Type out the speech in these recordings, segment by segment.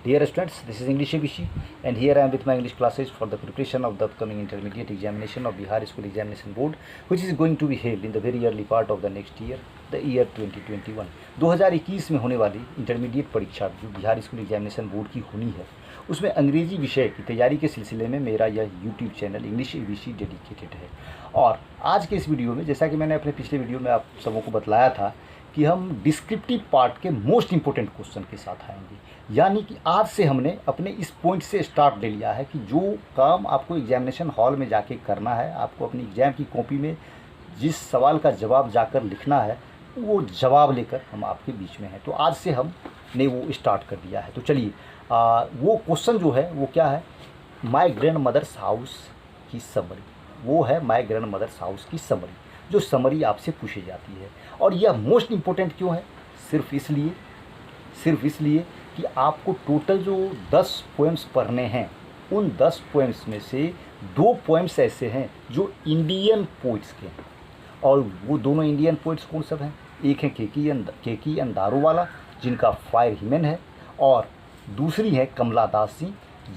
Dear students, this is English ABC and here I am with my English classes for the preparation of the upcoming intermediate examination of Bihar School Examination Board, which is going to be held in the very early part of the next year, the year 2021. 2021 में होने वाली intermediate परीक्षा जो Bihar school examination board की होनी है, उसमें अंग्रेजी विषय की तैयारी के सिलसिले में मेरा यह YouTube channel English ABC dedicated है। और आज के इस वीडियो में, जैसा कि मैंने अपने पिछले वीडियो में आप सबों को बतलाया था कि हम डिस्क्रिप्टिव पार्ट के मोस्ट इंपॉर्टेंट क्वेश्चन के साथ आएंगे। यानी कि आज से हमने अपने इस पॉइंट से स्टार्ट ले लिया है कि जो काम आपको एग्जामिनेशन हॉल में जाके करना है, आपको अपनी एग्ज़ाम की कॉपी में जिस सवाल का जवाब जाकर लिखना है, वो जवाब लेकर हम आपके बीच में हैं। तो आज से हमने वो स्टार्ट कर दिया है। तो चलिए, वो क्वेश्चन जो है वो क्या है, माय ग्रैंड मदर्स हाउस की समरी। वो है माय ग्रैंड मदर्स हाउस की समरी, जो समरी आपसे पूछी जाती है। और यह मोस्ट इम्पोर्टेंट क्यों है? सिर्फ इसलिए कि आपको टोटल जो 10 पोएम्स पढ़ने हैं, उन 10 पोएम्स में से 2 पोएम्स ऐसे हैं जो इंडियन पोइट्स के हैं। और वो दोनों इंडियन पोइट्स कौन सब हैं? एक है केकी अंदारोवाला, जिनका फायर हिमेन है, और दूसरी है कमला दास सिंह,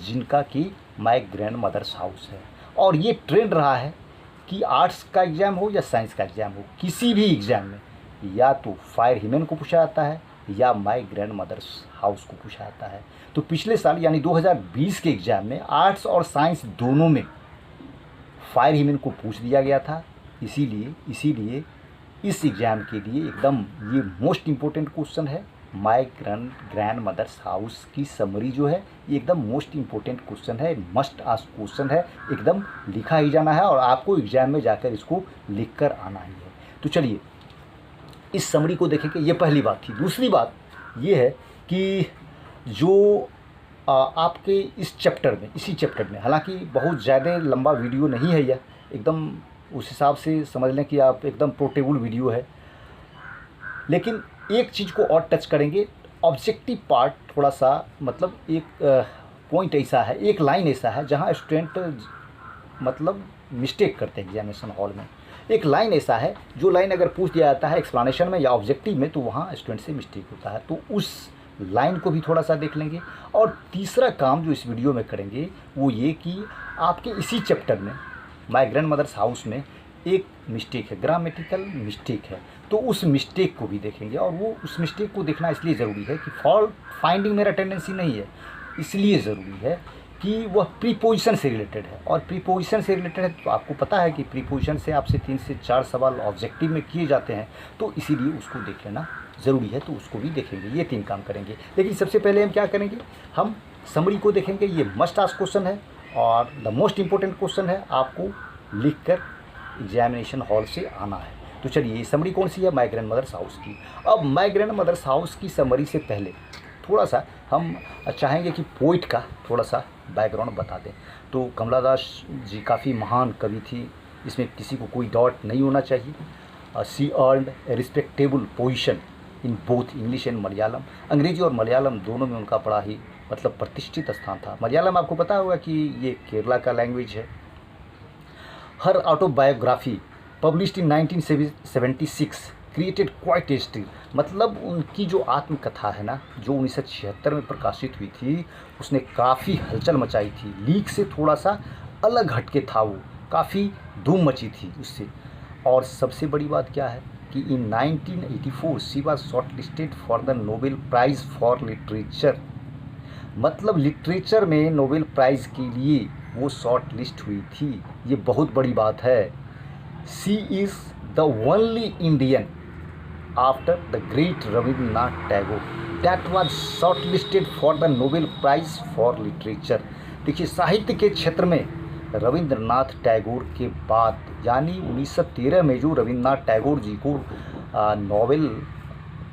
जिनका कि माय ग्रैंड मदर्स हाउस है। और ये ट्रेंड रहा है कि आर्ट्स का एग्ज़ाम हो या साइंस का एग्ज़ाम हो, किसी भी एग्ज़ाम में या तो फायर हिमेन को पूछा जाता है या माय ग्रैंड मदर्स हाउस को पूछा जाता है। तो पिछले साल यानी 2020 के एग्ज़ाम में आर्ट्स और साइंस दोनों में फायर हिमेन को पूछ दिया गया था। इसीलिए इस एग्ज़ाम के लिए एकदम ये मोस्ट इम्पोर्टेंट क्वेश्चन है। माय ग्रैंड मदर्स हाउस की समरी जो है, ये एकदम मोस्ट इम्पोर्टेंट क्वेश्चन है, मस्ट आस्क क्वेश्चन है। एकदम लिखा ही जाना है और आपको एग्ज़ाम में जाकर इसको लिख कर आना ही है। तो चलिए, इस समरी को देखेंगे। ये पहली बात थी। दूसरी बात ये है कि जो आपके इस चैप्टर में, इसी चैप्टर में, हालांकि बहुत ज़्यादा लंबा वीडियो नहीं है यह, एकदम उस हिसाब से समझ लें कि आप एकदम पोर्टेबल वीडियो है। लेकिन एक चीज़ को और टच करेंगे, ऑब्जेक्टिव पार्ट थोड़ा सा, मतलब एक पॉइंट ऐसा है, एक लाइन ऐसा है जहाँ स्टूडेंट मतलब मिस्टेक करते हैं एग्जामिनेशन हॉल में। एक लाइन ऐसा है जो लाइन अगर पूछ दिया जाता है एक्सप्लेनेशन में या ऑब्जेक्टिव में, तो वहाँ स्टूडेंट से मिस्टेक होता है। तो उस लाइन को भी थोड़ा सा देख लेंगे। और तीसरा काम जो इस वीडियो में करेंगे वो ये कि आपके इसी चैप्टर में माय ग्रैंड मदर्स हाउस में एक मिस्टेक है, ग्रामेटिकल मिस्टेक है, तो उस मिस्टेक को भी देखेंगे। और वो उस मिस्टेक को देखना इसलिए ज़रूरी है कि फॉल्ट फाइंडिंग मेरा टेंडेंसी नहीं है, इसलिए ज़रूरी है कि वह प्रीपोजिशन से रिलेटेड है। और प्रीपोजिशन से रिलेटेड है तो आपको पता है कि प्रीपोजिशन से आपसे 3 से 4 सवाल ऑब्जेक्टिव में किए जाते हैं, तो इसीलिए उसको देख लेना ज़रूरी है। तो उसको भी देखेंगे, ये 3 काम करेंगे। लेकिन सबसे पहले हम क्या करेंगे, हम समरी को देखेंगे। ये मस्ट आस्क क्वेश्चन है और द मोस्ट इम्पोर्टेंट क्वेश्चन है, आपको लिख कर एग्जामिनेशन हॉल से आना है। तो चलिए, ये समरी कौन सी है? माय ग्रैंड मदर्स हाउस की। अब माय ग्रैंड मदर्स हाउस की समरी से पहले थोड़ा सा हम चाहेंगे कि पोइट का थोड़ा सा बैकग्राउंड बता दें। तो कमला दास जी काफ़ी महान कवि थी, इसमें किसी को कोई डाउट नहीं होना चाहिए। She earned A respectable position in both English and Malayalam. अंग्रेजी और मलयालम दोनों में उनका बड़ा ही मतलब प्रतिष्ठित स्थान था। मलयालम आपको पता होगा कि ये केरला का लैंग्वेज है। Her autobiography published in 1976 created quite history. मतलब उनकी जो आत्मकथा है ना, जो 1976 में प्रकाशित हुई थी, उसने काफ़ी हलचल मचाई थी। लीक से थोड़ा सा अलग हटके था, वो काफ़ी धूम मची थी उससे। और सबसे बड़ी बात क्या है कि इन 1984 she was shortlisted for the Nobel prize for literature. मतलब लिटरेचर में नोबेल प्राइज़ के लिए वो शॉर्ट लिस्ट हुई थी, ये बहुत बड़ी बात है। She is the only Indian after the great Rabindranath Tagore that was shortlisted for the Nobel prize for literature. देखिए, साहित्य के क्षेत्र में रविंद्रनाथ टैगोर के बाद, यानी 1913 में जो रविंद्रनाथ टैगोर जी को नोबेल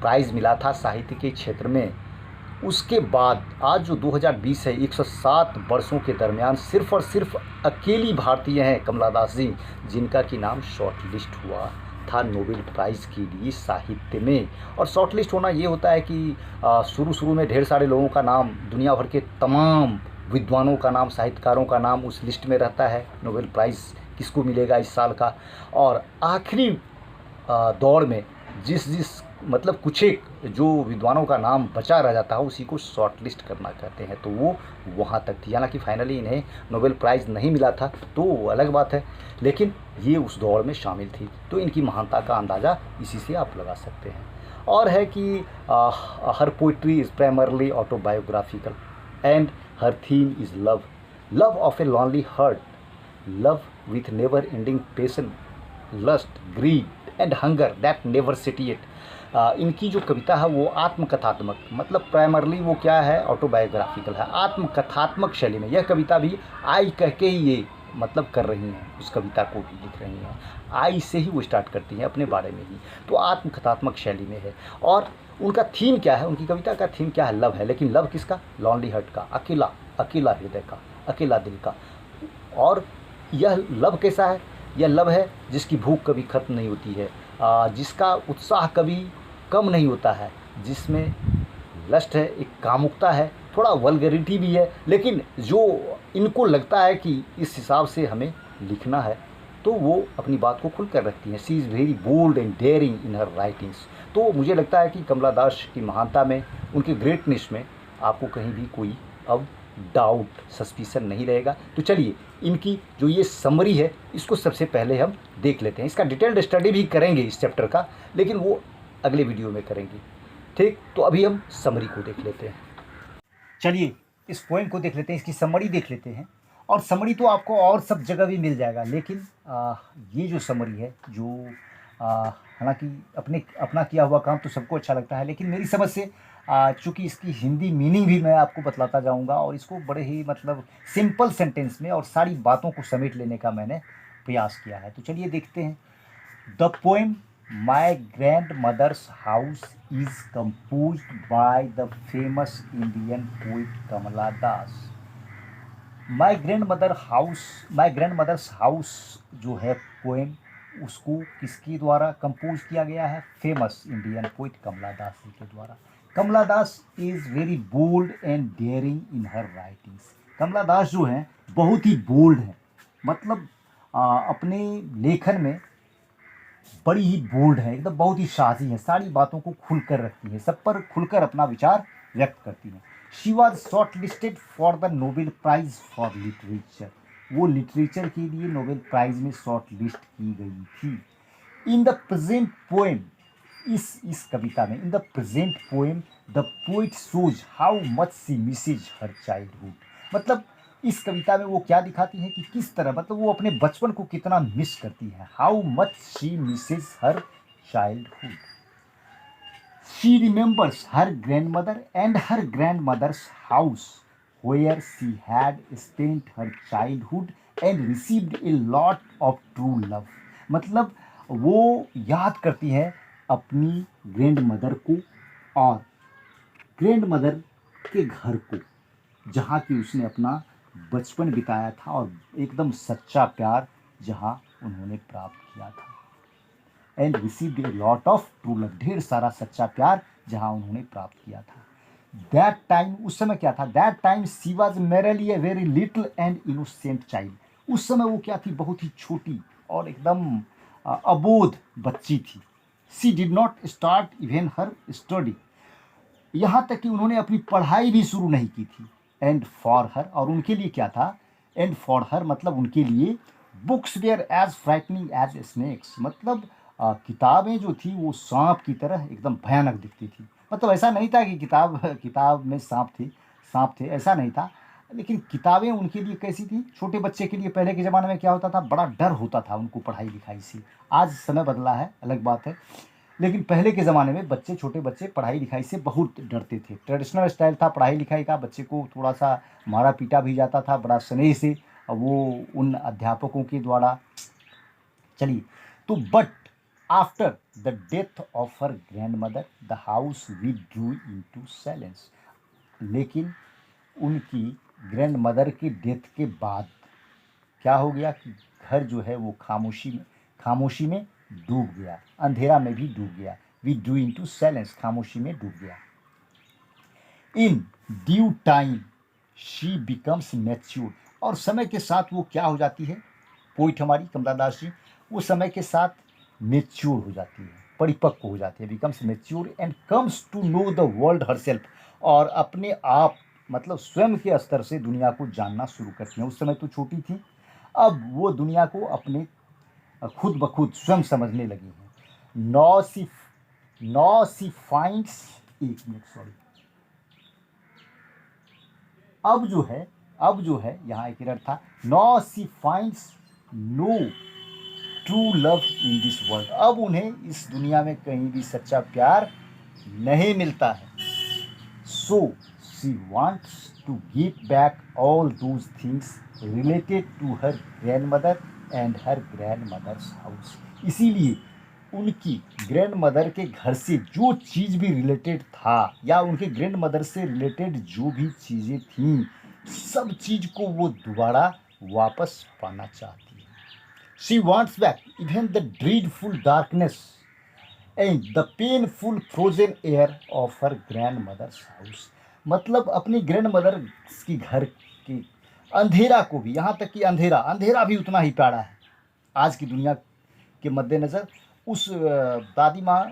प्राइज़ मिला था साहित्य के क्षेत्र में, उसके बाद आज जो 2020 है, 107 वर्षों के दरमियान सिर्फ़ और सिर्फ अकेली भारतीय हैं कमला दास जी, जिनका कि नाम शॉर्ट लिस्ट हुआ था नोबेल प्राइज़ के लिए साहित्य में। और शॉर्ट लिस्ट होना ये होता है कि शुरू में ढेर सारे लोगों का नाम, दुनिया भर के तमाम विद्वानों का नाम, साहित्यकारों का नाम उस लिस्ट में रहता है, नोबेल प्राइज़ किसको मिलेगा इस साल का। और आखिरी दौर में जिस मतलब कुछ एक जो विद्वानों का नाम बचा रह जाता है उसी को शॉर्ट लिस्ट करना कहते हैं। तो वो वहाँ तक थी, हालांकि फाइनली इन्हें नोबेल प्राइज़ नहीं मिला था तो वो अलग बात है, लेकिन ये उस दौड़ में शामिल थी। तो इनकी महानता का अंदाज़ा इसी से आप लगा सकते हैं। और है कि her poetry is primarily autobiographical and her theme is love, love of a lonely heart, love with never ending passion, lust, greed and hunger that never satiate. इनकी जो कविता है वो आत्मकथात्मक, मतलब प्राइमरली वो क्या है, ऑटोबायोग्राफिकल है, आत्मकथात्मक शैली में। यह कविता भी आई कह के ही ये मतलब कर रही हैं, उस कविता को भी लिख रही हैं, आई से ही वो स्टार्ट करती हैं अपने बारे में ही, तो आत्मकथात्मक शैली में है। और उनका थीम क्या है, उनकी कविता का थीम क्या है, लव है, लेकिन लव किसका, लॉन्ली हार्ट का, अकेला अकेला हृदय का, अकेला दिल का। और यह लव कैसा है, यह लव है जिसकी भूख कभी ख़त्म नहीं होती है, जिसका उत्साह कभी कम नहीं होता है, जिसमें लस्ट है, एक कामुकता है, थोड़ा वल्गैरिटी भी है, लेकिन जो इनको लगता है कि इस हिसाब से हमें लिखना है तो वो अपनी बात को खुल कर रखती हैं। She is very bold and daring in her writings. तो मुझे लगता है कि कमला दास की महानता में, उनके ग्रेटनेस में आपको कहीं भी कोई अब डाउट, सस्पिशन नहीं रहेगा। तो चलिए इनकी जो ये समरी है इसको सबसे पहले हम देख लेते हैं। इसका डिटेल्ड स्टडी भी करेंगे इस चैप्टर का, लेकिन वो अगले वीडियो में करेंगे, ठीक। तो अभी हम समरी को देख लेते हैं। चलिए इस पोएम को देख लेते हैं, इसकी समरी देख लेते हैं। और समरी तो आपको और सब जगह भी मिल जाएगा, लेकिन ये जो समरी है, जो हालांकि अपना किया हुआ काम तो सबको अच्छा लगता है, लेकिन मेरी समझ से चूँकि इसकी हिंदी मीनिंग भी मैं आपको बतलाता जाऊंगा, और इसको बड़े ही मतलब सिंपल सेंटेंस में और सारी बातों को समेट लेने का मैंने प्रयास किया है। तो चलिए देखते हैं। The poem my grandmother's house is composed by the famous Indian poet Kamala Das. My grandmother's house जो है पोएम, उसको किसके द्वारा कंपोज किया गया है, famous Indian poet Kamala Das ji के द्वारा। Kamala Das is very bold and daring in her writings. Kamala Das जो हैं बहुत ही बोल्ड हैं, मतलब अपने लेखन में बड़ी ही बोल्ड है, एकदम बहुत ही साहसी है, सारी बातों को खुलकर रखती है, सब पर खुलकर अपना विचार व्यक्त करती है। She was shortlisted for the Nobel prize for literature. वो लिटरेचर के लिए नोबेल प्राइज में शॉर्ट लिस्ट की गई थी। इन द प्रेजेंट पोएम, इस कविता में, in the present poem the poet shows how much she misses her childhood. मतलब इस कविता में वो क्या दिखाती है कि किस तरह, मतलब वो अपने बचपन को कितना मिस करती है। How much she misses her childhood. She remembers her grandmother and her grandmother's house where she had spent her childhood and received a lot of true love. मतलब वो याद करती है अपनी ग्रैंडमदर को और ग्रैंडमदर के घर को, जहाँ की उसने अपना बचपन बिताया था और एकदम सच्चा प्यार जहाँ उन्होंने प्राप्त किया था। And received a lot of true love, ढेर सारा सच्चा प्यार जहाँ उन्होंने प्राप्त किया था। दैट टाइम, उस समय क्या था, that time she was merely a very little and innocent child. उस समय वो क्या थी, बहुत ही छोटी और एकदम अबोध बच्ची थी। She did not start even her study, यहाँ तक कि उन्होंने अपनी पढ़ाई भी शुरू नहीं की थी। एंड फॉर हर, और उनके लिए क्या था, एंड फॉर हर मतलब उनके लिए, books were as frightening as snakes. मतलब किताबें जो थी वो सांप की तरह एकदम भयानक दिखती थी। मतलब ऐसा नहीं था कि किताब में सांप थे, ऐसा नहीं था, लेकिन किताबें उनके लिए कैसी थी, छोटे बच्चे के लिए पहले के ज़माने में क्या होता था, बड़ा डर होता था उनको पढ़ाई लिखाई से। आज समय बदला है, अलग बात है, लेकिन पहले के ज़माने में छोटे बच्चे पढ़ाई लिखाई से बहुत डरते थे। ट्रेडिशनल स्टाइल था पढ़ाई लिखाई का, बच्चे को थोड़ा सा मारा पीटा भी जाता था बड़ा स्नेह से, वो उन अध्यापकों के द्वारा। चलिए तो but after the death of her grand mother the house withdrew into silence. लेकिन उनकी ग्रैंड मदर की डेथ के बाद क्या हो गया कि घर जो है वो खामोशी में डूब गया, अंधेरा में भी डूब गया। विथड्रू इनटू साइलेंस, खामोशी में डूब गया। In due time she becomes mature, और समय के साथ वो क्या हो जाती है, पोइट हमारी कमला दास जी, वो समय के साथ मैच्योर हो जाती है। परिपक्व हो जाती है, becomes mature and comes to know the world herself, और अपने आप मतलब स्वयं के स्तर से दुनिया को जानना शुरू करती हैं। उस समय तो छोटी थी, अब वो दुनिया को अपने खुद ब खुद स्वयं समझने लगी हैं। नौ सी फाइंड्स, एक मिनट सॉरी, अब जो है यहाँ एक एरर था। Now she finds no true love in this world, अब उन्हें इस दुनिया में कहीं भी सच्चा प्यार नहीं मिलता है। So she wants to give back all those things related to her grandmother and her grandmother's house, इसीलिए उनकी ग्रैंड मदर के घर से जो चीज़ भी रिलेटेड था या उनके ग्रैंड मदर से रिलेटेड जो भी चीज़ें थीं, सब चीज़ को वो दोबारा वापस पाना चाहती है। She wants back even the dreadful darkness and the painful frozen air of her grandmother's house, मतलब अपनी ग्रैंड मदर की घर की अंधेरा को भी, यहाँ तक कि अंधेरा भी उतना ही प्यारा है आज की दुनिया के मद्देनज़र। उस दादी माँ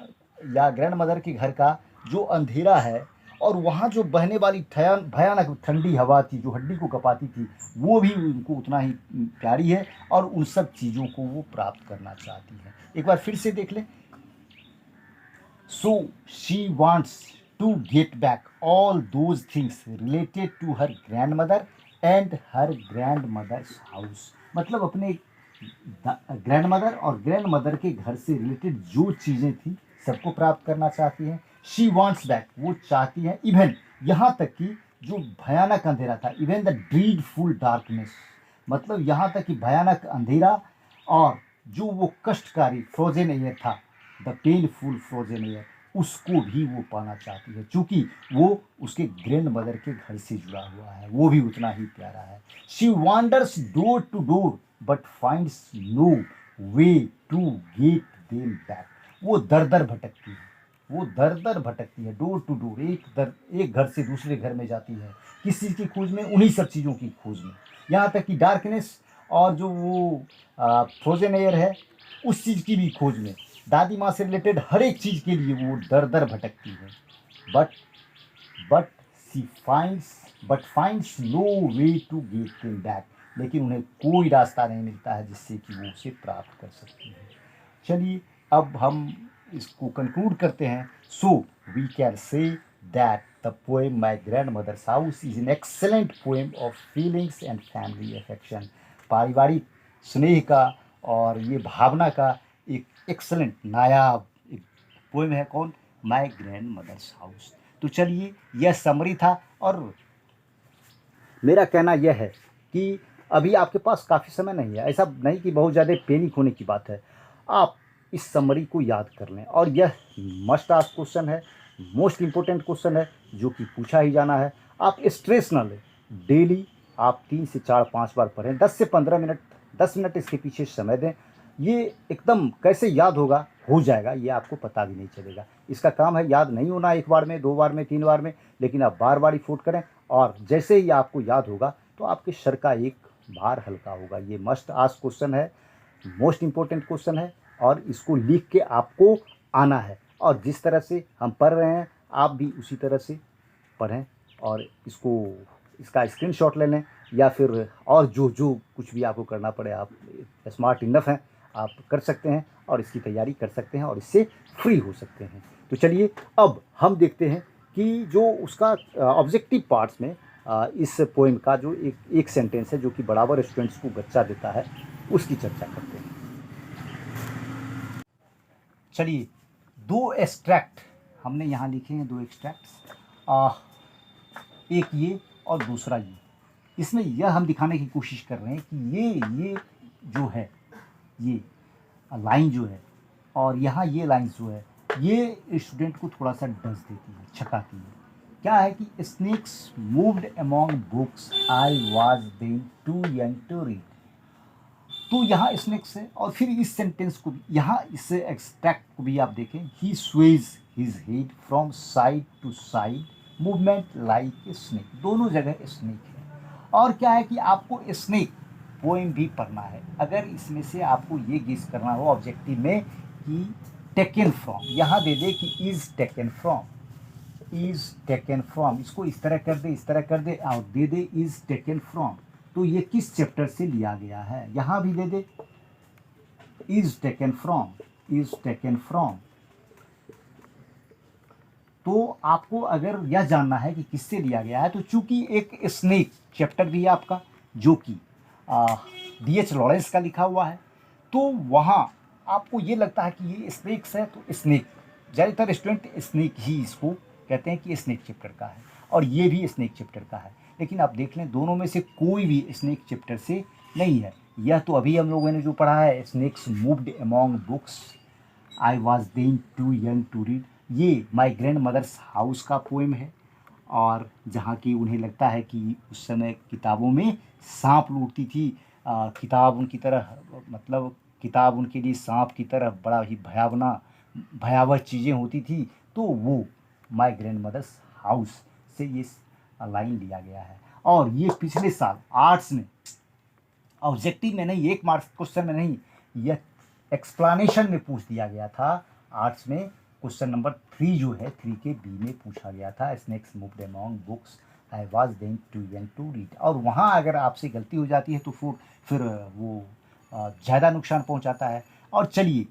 या ग्रैंड मदर के घर का जो अंधेरा है और वहाँ जो बहने वाली भयानक ठंडी हवा थी जो हड्डी को कपाती थी, वो भी उनको उतना ही प्यारी है और उन सब चीज़ों को वो प्राप्त करना चाहती है। एक बार फिर से देख लें। So she wants to get back all those things related to her grandmother and her grandmother's house, मतलब अपने ग्रैंड मदर और ग्रैंड मदर के घर से रिलेटेड जो चीज़ें थी सबको प्राप्त करना चाहती हैं। शी वांट्स बैक, वो चाहती हैं इवन, यहाँ तक कि जो भयानक अंधेरा था, इवन द ड्रीडफुल डार्कनेस, मतलब यहाँ तक कि भयानक अंधेरा और जो वो कष्टकारी फ्रोजन एयर था, द पेनफुल फ्रोजन एयर, उसको भी वो पाना चाहती है, क्योंकि वो उसके ग्रैंड मदर के घर से जुड़ा हुआ है, वो भी उतना ही प्यारा है। She wanders door to door but finds no way to get them back, वो दर दर भटकती है, डोर टू डोर, एक घर से दूसरे घर में जाती है, किस चीज़ की खोज में, उन्हीं सब चीज़ों की खोज में, यहाँ तक कि डार्कनेस और जो वो फ्रोजन एयर है उस चीज़ की भी खोज में, दादी माँ से रिलेटेड हर एक चीज़ के लिए वो दर दर भटकती है। But finds no way to get them back, लेकिन उन्हें कोई रास्ता नहीं मिलता है जिससे कि वो उसे प्राप्त कर सकती है। चलिए अब हम इसको कंक्लूड करते हैं। So we can say that the poem my grandmother's house is an excellent poem of feelings and family affection, पारिवारिक स्नेह का और ये भावना का एक एक्सेलेंट नायाब एक पोएम है। कौन? My grandmother's house. तो चलिए यह समरी था और मेरा कहना यह है कि अभी आपके पास काफ़ी समय नहीं है, ऐसा नहीं कि बहुत ज़्यादा पैनिक होने की बात है, आप इस समरी को याद कर लें और यह मस्ट आस्क क्वेश्चन है, मोस्ट इम्पोर्टेंट क्वेश्चन है जो कि पूछा ही जाना है। आप स्ट्रेस न लें, डेली आप 3 से 4 5 बार पढ़ें, 10 से 15 मिनट, 10 मिनट इसके पीछे समय दें। ये एकदम कैसे याद होगा, हो जाएगा, ये आपको पता भी नहीं चलेगा। इसका काम है याद नहीं होना 1 बार में, 2 बार में, 3 बार में, लेकिन आप बार बार रिपोर्ट करें और जैसे ही आपको याद होगा तो आपके सर का एक भार हल्का होगा। ये मस्ट आस्क क्वेश्चन है, मोस्ट इम्पोर्टेंट क्वेश्चन है और इसको लिख के आपको आना है और जिस तरह से हम पढ़ रहे हैं आप भी उसी तरह से पढ़ें और इसका स्क्रीनशॉट ले लें या फिर और जो कुछ भी आपको करना पड़े, आप स्मार्ट इनफ हैं, आप कर सकते हैं और इसकी तैयारी कर सकते हैं और इससे फ्री हो सकते हैं। तो चलिए अब हम देखते हैं कि जो उसका ऑब्जेक्टिव पार्ट्स में इस पोएम का जो एक सेंटेंस है जो कि बराबर स्टूडेंट्स को गच्चा देता है, उसकी चर्चा करते हैं। चलिए 2 एक्सट्रैक्ट हमने यहाँ लिखे हैं, 2 एक्सट्रैक्ट्स, एक ये और दूसरा ये। इसमें यह हम दिखाने की कोशिश कर रहे हैं कि ये जो है, ये लाइन जो है और यहाँ ये लाइन जो है, ये स्टूडेंट को थोड़ा सा डस देती है, छकाती है। क्या है कि snakes moved among books, I was then too young to read. तो यहाँ स्नेक्स है और फिर इस सेंटेंस को भी, यहाँ इस एक्सट्रैक्ट को भी आप देखें, he sways his head from side to side, movement like a snake, दोनों जगह स्नेक है। और क्या है कि आपको स्नेक पोएम भी पढ़ना है। अगर इसमें से आपको ये गेस करना हो ऑब्जेक्टिव में कि टेकन फ्रॉम, यहाँ दे दे कि is taken from, is taken from, इसको इस तरह कर दे, इस तरह कर दे और दे दे इज टेकन फ्रॉम। तो ये किस चैप्टर से लिया गया है, यहाँ भी दे दे is taken from, is taken from. तो आपको अगर यह जानना है कि किससे लिया गया है, तो चूंकि एक स्नेक चैप्टर भी है आपका जो कि D.H. लॉरेंस का लिखा हुआ है, तो वहाँ आपको ये लगता है कि ये स्नेक्स है, तो स्नेक, ज़्यादातर स्टूडेंट स्नेक ही इसको कहते हैं कि स्नेक चैप्टर का है, और ये भी स्नेक चैप्टर का है। लेकिन आप देख लें दोनों में से कोई भी स्नेक चैप्टर से नहीं है। यह तो अभी हम लोगों ने जो पढ़ा है, snakes moved among books, I was then too young to read, ये माई ग्रैंड मदर्स हाउस का पोएम है, और जहाँ की उन्हें लगता है कि उस समय किताबों में सांप लूटती थी, किताब उनकी तरह, मतलब किताब उनके लिए सांप की तरह बड़ा ही भयावह चीज़ें होती थी। तो वो माई ग्रैंड मदर्स हाउस से ये लाइन लिया गया है। और ये पिछले साल आर्ट्स में ऑब्जेक्टिव में नहीं, 1 मार्क्स क्वेश्चन में नहीं, यह एक्सप्लानेशन में पूछ दिया गया था। आर्ट्स में क्वेश्चन नंबर 3 जो है 3 के बी में पूछा गया था, snakes moved among books, I was then too young to read. और वहाँ अगर आपसे गलती हो जाती है तो फिर वो ज़्यादा नुकसान पहुँचाता है। और चलिए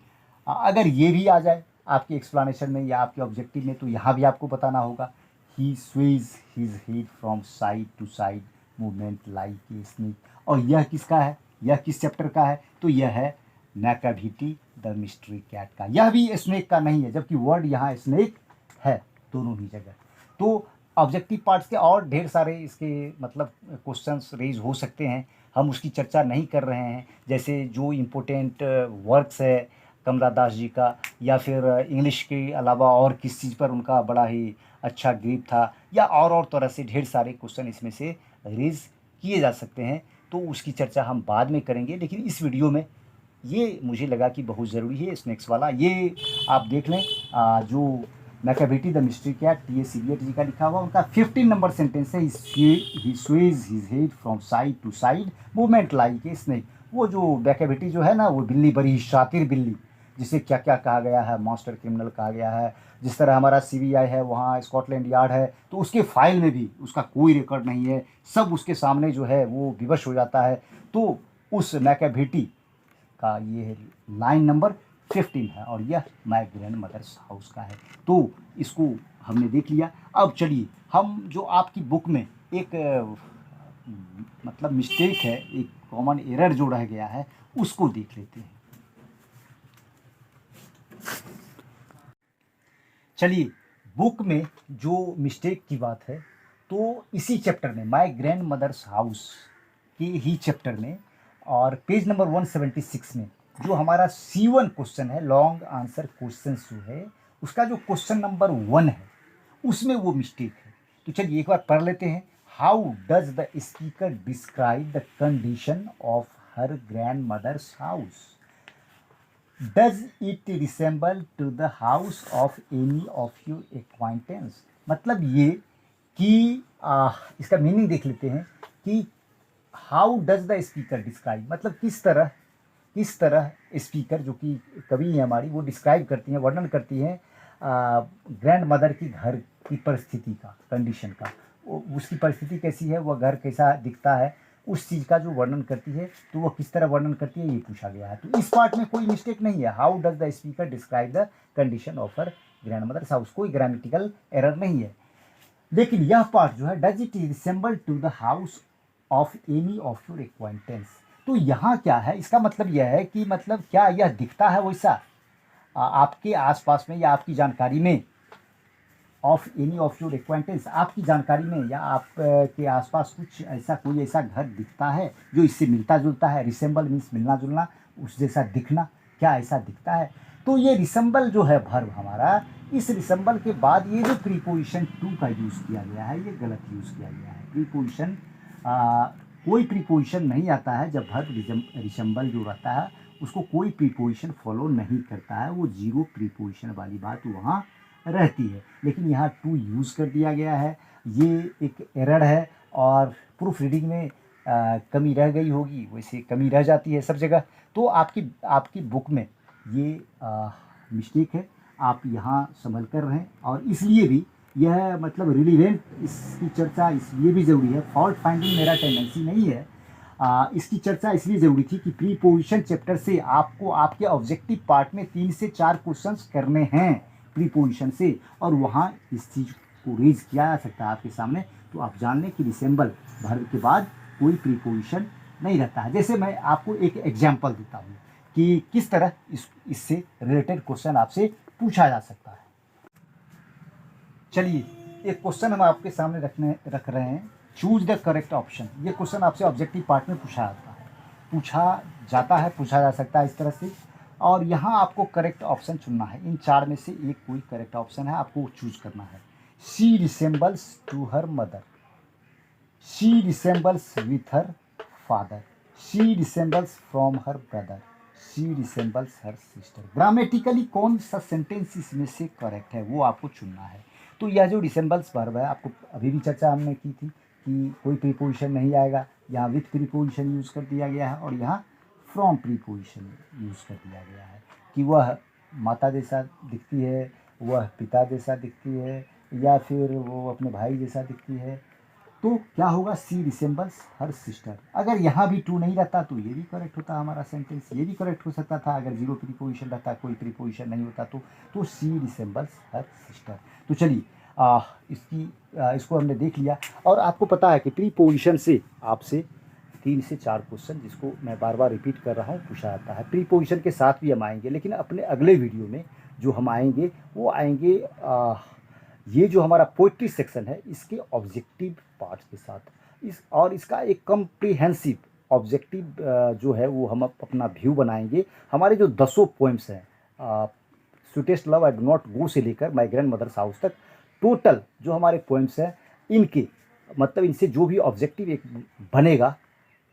अगर ये भी आ जाए आपके एक्सप्लानेशन में या आपके ऑब्जेक्टिव में, तो यहाँ भी आपको बताना होगा, he sways his head from side to side movement like a snake. और यह किसका है, यह किस चैप्टर का है, तो यह है मैकाभिटी द मिस्ट्री कैट का। यह भी स्नेक का नहीं है, जबकि वर्ड यहाँ स्नेक है दोनों ही जगह। तो ऑब्जेक्टिव पार्ट्स के और ढेर सारे इसके मतलब क्वेश्चंस रेज हो सकते हैं, हम उसकी चर्चा नहीं कर रहे हैं। जैसे जो इम्पोर्टेंट वर्क्स है कमला दास जी का, या फिर इंग्लिश के अलावा और किस चीज़ पर उनका बड़ा ही अच्छा ग्रिप था, या और तरह से ढेर सारे क्वेश्चन इसमें से रेज किए जा सकते हैं। तो उसकी चर्चा हम बाद में करेंगे, लेकिन इस वीडियो में ये मुझे लगा कि बहुत ज़रूरी है स्नेक्स वाला। ये आप देख लें, जो Macavity the mystery cat T.S. Eliot ji का लिखा हुआ, उनका 15 नंबर सेंटेंस है, he sways his head from side to side movement like a snake. वो जो मैकाभिटी जो है ना, वो बिल्ली, बड़ी शातिर बिल्ली, जिसे क्या क्या कहा गया है, मास्टर क्रिमिनल कहा गया है। जिस तरह हमारा CBI है, वहाँ स्कॉटलैंड यार्ड है, तो उसके फाइल में भी उसका कोई रिकॉर्ड नहीं है, सब उसके सामने जो है वो विवश हो जाता है। तो उस मैकाभिटी का ये लाइन नंबर 15 है, और यह माय ग्रैंड मदर्स हाउस का है। तो इसको हमने देख लिया। अब चलिए हम जो आपकी बुक में एक मतलब मिस्टेक है, एक कॉमन एरर जो रह गया है, उसको देख लेते हैं। चलिए बुक में जो मिस्टेक की बात है, तो इसी चैप्टर में माय ग्रैंड मदर्स हाउस के ही चैप्टर में, और पेज नंबर 176 में जो हमारा C1 क्वेश्चन है, लॉन्ग आंसर क्वेश्चन जो है, उसका जो क्वेश्चन नंबर 1 है उसमें वो मिस्टेक है। तो चलिए एक बार पढ़ लेते हैं। How does the speaker describe the condition of her grandmother's house, does it resemble to the house of any of your acquaintance. मतलब ये कि इसका मीनिंग देख लेते हैं कि how does the speaker describe, मतलब किस तरह स्पीकर जो कि कवि है हमारी, वो डिस्क्राइब करती हैं, वर्णन करती हैं ग्रैंड मदर की घर की परिस्थिति का, कंडीशन का, उसकी परिस्थिति कैसी है, वह घर कैसा दिखता है, उस चीज़ का जो वर्णन करती है, तो वो किस तरह वर्णन करती है, ये पूछा गया है। तो इस पार्ट में कोई मिस्टेक नहीं है। How does the speaker describe the condition of her grandmother's house, कोई ग्रामेटिकल एरर नहीं है। लेकिन यह पार्ट जो है, does it resemble to the house of any of your acquaintance, तो यहाँ क्या है, इसका मतलब यह है कि मतलब क्या यह दिखता है वैसा आपके आसपास में या आपकी जानकारी में, ऑफ एनी ऑफ योर एक्वाइंटेंस, आपकी जानकारी में या आप के आसपास कुछ ऐसा, कोई ऐसा घर दिखता है जो इससे मिलता जुलता है। रिसेंबल मीन्स मिलना जुलना, उस जैसा दिखना, क्या ऐसा दिखता है। तो ये रिसेंबल जो है वर्ब हमारा, इस रिसेंबल के बाद ये जो प्रीपोजिशन टू का यूज़ किया गया है, ये गलत यूज़ किया गया है। प्रीपोजिशन कोई प्रीपोजिशन नहीं आता है जब वर्ब रिसेंबल जो रहता है उसको कोई प्रीपोजिशन फॉलो नहीं करता है, वो जीरो प्रीपोजिशन वाली बात वहाँ रहती है। लेकिन यहाँ टू यूज़ कर दिया गया है, ये एक एरर है, और प्रूफ रीडिंग में कमी रह गई होगी, वैसे कमी रह जाती है सब जगह। तो आपकी बुक में ये मिस्टेक है, आप यहाँ संभल कर रहें। और इसलिए भी यह मतलब रिलीवेंट, इसकी चर्चा इसलिए भी ज़रूरी है। फॉल्ट फाइंडिंग मेरा टेंडेंसी नहीं है, इसकी चर्चा इसलिए ज़रूरी थी कि प्रीपोजिशन चैप्टर से आपको आपके ऑब्जेक्टिव पार्ट में 3 से 4 क्वेश्चंस करने हैं प्रीपोजिशन से, और वहाँ इस चीज़ को रेज किया जा सकता है आपके सामने। तो आप जान लें कि रिसेंबल वर्ब के बाद कोई प्रीपोजिशन नहीं रहता है। जैसे मैं आपको एक एग्जाम्पल देता हूँ कि किस तरह इससे रिलेटेड क्वेश्चन आपसे पूछा जा सकता है। चलिए, एक क्वेश्चन हम आपके सामने रख रहे हैं, चूज द करेक्ट ऑप्शन। ये क्वेश्चन आपसे ऑब्जेक्टिव पार्ट में पूछा जा सकता है इस तरह से, और यहाँ आपको करेक्ट ऑप्शन चुनना है। इन 4 में से एक कोई करेक्ट ऑप्शन है, आपको चूज करना है। She resembles to her mother, she resembles with her father, she resembles from her brother, she resembles her sister. Grammatically कौन सा सेंटेंस इसमें से करेक्ट है वो आपको चुनना है। तो यह जो रिसेंबल्स वर्ब है, आपको अभी भी चर्चा हमने की थी कि कोई प्रीपोजिशन नहीं आएगा, यहाँ विथ प्रीपोजिशन यूज़ कर दिया गया है और यहाँ फ्रॉम प्रीपोजिशन यूज़ कर दिया गया है कि वह माता जैसा दिखती है, वह पिता जैसा दिखती है, या फिर वो अपने भाई जैसा दिखती है। तो क्या होगा, सी रिसेंबल्स हर सिस्टर। अगर यहाँ भी ट्रू नहीं रहता तो ये भी करेक्ट होता हमारा सेंटेंस, ये भी करेक्ट हो सकता था अगर जीरो प्रीपोजिशन रहता, कोई प्रीपोजिशन नहीं होता तो सी रिसेंबल्स हर सिस्टर। तो चलिए, इसको हमने देख लिया, और आपको पता है कि प्रीपोजिशन से आपसे 3 से 4 क्वेश्चन, जिसको मैं बार बार रिपीट कर रहा हूँ, पूछा जाता है। प्रीपोजिशन के साथ भी हम आएंगे, लेकिन अपने अगले वीडियो में जो हम आएंगे वो आएंगे ये जो हमारा पोइट्री सेक्शन है इसके ऑब्जेक्टिव पार्ट्स के साथ, इसका एक कम्प्रीहेंसिव ऑब्जेक्टिव जो है वो हम अपना व्यू बनाएंगे। हमारे जो 10 पोएम्स हैं, sweetest love I do not go से लेकर माई ग्रैंड मदर्स हाउस तक, टोटल जो हमारे पोएम्स हैं, इनके मतलब इनसे जो भी ऑब्जेक्टिव एक बनेगा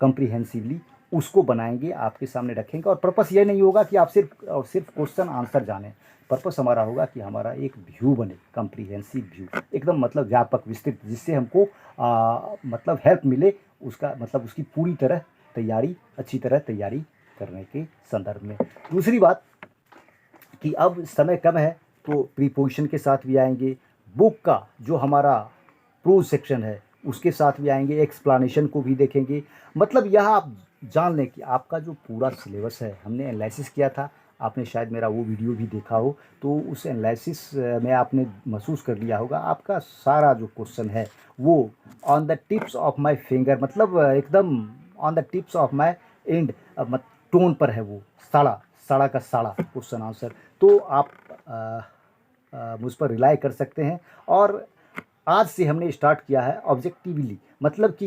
कम्प्रीहेंसिवली, उसको बनाएंगे, आपके सामने रखेंगे। और पर्पस ये नहीं होगा कि आप सिर्फ क्वेश्चन आंसर जानें, पर्पस हमारा होगा कि हमारा एक व्यू बने, कम्प्रीहेंसिव व्यू, एकदम मतलब व्यापक विस्तृत, जिससे हमको मतलब हेल्प मिले, उसका मतलब उसकी पूरी तरह तैयारी, अच्छी तरह तैयारी करने के संदर्भ में। दूसरी बात कि अब समय कम है तो प्रीपोजिशन के साथ भी आएंगे, बुक का जो हमारा प्रोज सेक्शन है उसके साथ भी आएंगे, एक्सप्लानेशन को भी देखेंगे। मतलब यह आप जान लें कि आपका जो पूरा सिलेबस है, हमने एनालिसिस किया था, आपने शायद मेरा वो वीडियो भी देखा हो, तो उस एनालिसिस में आपने महसूस कर लिया होगा आपका सारा जो क्वेश्चन है वो on the tips of my finger, मतलब एकदम on the tips of my and, tone पर है वो, साड़ा का साड़ा क्वेश्चन आंसर। तो आप मुझ पर रिलाई कर सकते हैं। और आज से हमने स्टार्ट किया है ऑब्जेक्टिवली, मतलब कि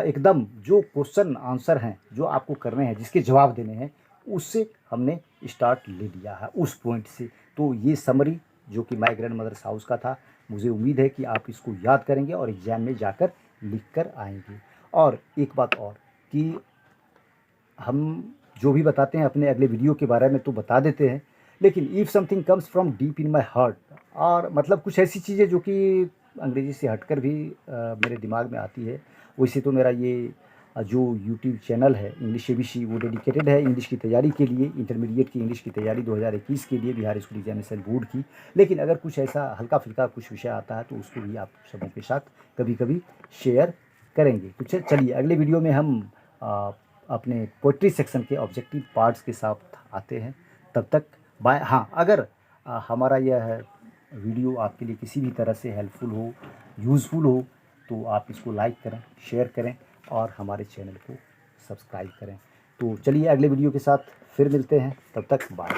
एकदम जो क्वेश्चन आंसर हैं जो आपको करने हैं, जिसके जवाब देने हैं, उससे हमने स्टार्ट ले लिया है उस पॉइंट से। तो ये समरी जो कि माय ग्रैंड मदर्स हाउस का था, मुझे उम्मीद है कि आप इसको याद करेंगे और एग्ज़ाम में जाकर लिख कर आएंगे। और एक बात और कि हम जो भी बताते हैं अपने अगले वीडियो के बारे में तो बता देते हैं, लेकिन if something comes from deep in my heart, और मतलब कुछ ऐसी चीज़ें जो कि अंग्रेज़ी से हटकर भी मेरे दिमाग में आती है। वैसे तो मेरा ये जो यूट्यूब चैनल है इंग्लिश एबीसी, वो डेडिकेटेड है इंग्लिश की तैयारी के लिए, इंटरमीडिएट की इंग्लिश की तैयारी 2021 के लिए बिहार स्कूल एग्जामिनेशन बोर्ड की। लेकिन अगर कुछ ऐसा हल्का फुल्का कुछ विषय आता है तो उसको भी आप सबों के साथ कभी कभी शेयर करेंगे। तो चलिए, अगले वीडियो में हम अपने पोइट्री सेक्शन के ऑब्जेक्टिव पार्ट्स के साथ आते हैं। तब तक बाय। हाँ, अगर हमारा यह वीडियो आपके लिए किसी भी तरह से हेल्पफुल हो, यूज़फुल हो, तो आप इसको लाइक करें, शेयर करें और हमारे चैनल को सब्सक्राइब करें। तो चलिए, अगले वीडियो के साथ फिर मिलते हैं, तब तक बाय।